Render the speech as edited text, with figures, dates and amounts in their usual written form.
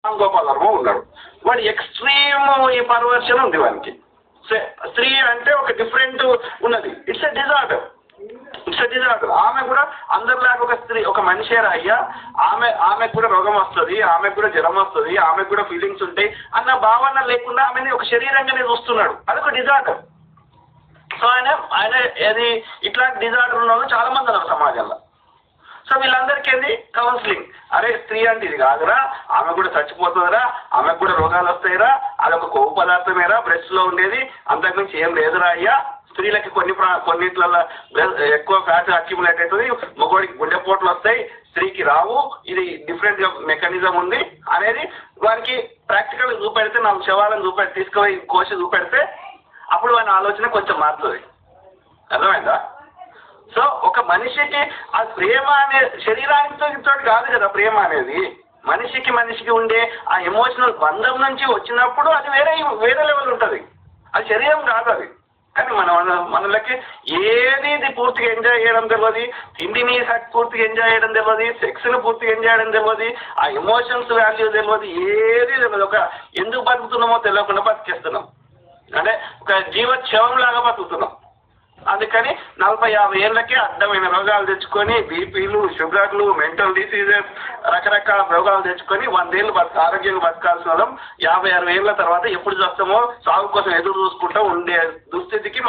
రామ్ గోపాల్ వర్మ ఉన్నాడు. వాడు ఎక్స్ట్రీమ్ ఈ పర్వర్షన్ ఉంది వానికి. స్త్రీ అంటే ఒక డిఫరెంట్ ఉన్నది. It's a disorder. ఆమె కూడా అందరిలాగా ఒక స్త్రీ, ఒక మనిషేరా అయ్యా, ఆమెకు కూడా రోగం వస్తుంది, ఆమెకు కూడా జ్వరం వస్తుంది, ఆమెకు కూడా ఫీలింగ్స్ ఉంటాయి అన్న భావన లేకుండా ఆమెని ఒక శరీరంగానే చూస్తున్నాడు. అదొక డిజార్డర్. సో ఆయన ఏది ఇట్లాంటి డిజార్డర్ ఉన్న వాళ్ళు చాలా మంది ఉన్నారు సమాజంలో. సో వీళ్ళందరికీ ఏంది కౌన్సిలింగ్, అరే స్త్రీ అంటే ఇది కాదురా, ఆమె కూడా చచ్చిపోతుందిరా, ఆమెకు కూడా రోగాలు వస్తాయిరా, అదొక కొవ్వు పదార్థమేరా బ్రెస్ట్ లో ఉండేది, అంతకుమించి ఏం లేదురా అయ్యా, స్త్రీలకి కొన్నిట్లలో ఎక్కువ ఫ్యాట్ అక్యుములేట్ అవుతుంది, మగోడికి గుండెపోట్లు వస్తాయి, స్త్రీకి రావు, ఇది డిఫరెంట్ గా మెకానిజం ఉంది అనేది వారికి ప్రాక్టికల్ చూపెడితే, 4 శవాలను తీసుకుపోయి కోసి చూపెడితే అప్పుడు వాని ఆలోచన కొంచెం మారుతుంది. అర్థమైందా? సో ఒక మనిషికి ఆ ప్రేమ అనే శరీరానితో కాదు కదా ప్రేమ అనేది, మనిషికి ఉండే ఆ ఎమోషనల్ బంధం నుంచి వచ్చినప్పుడు అది వేరే లెవెల్ ఉంటుంది. అది శరీరం కాదు అది. కానీ మనలకి ఏది పూర్తిగా ఎంజాయ్ చేయడం తెలియదు, తిండిని పూర్తిగా ఎంజాయ్ చేయడం తెలియదు, సెక్స్ని పూర్తిగా ఎంజాయ్ చేయడం తెలియదు, ఆ ఎమోషన్స్ వాల్యూ తెలియదు, ఏది తెలియదు. ఒక ఎందుకు బతుకుతున్నామో తెలియకుండా బతికేస్తున్నాం, అంటే ఒక జీవోత్సవం లాగా బతుకుతున్నాం. అందుకని 40-50 ఏళ్ళకే అడ్డమైన రోగాలు తెచ్చుకొని బీపీలు, షుగర్లు, మెంటల్ డిసీజెస్, రకరకాల రోగాలు తెచ్చుకొని 100 ఏళ్ళు ఆరోగ్యంగా బతకాల్సిన వాళ్ళం 50-60 ఏళ్ళ తర్వాత ఎప్పుడు చూస్తామో సాగు కోసం ఎదురు చూసుకుంటూ ఉండే దుస్థితికి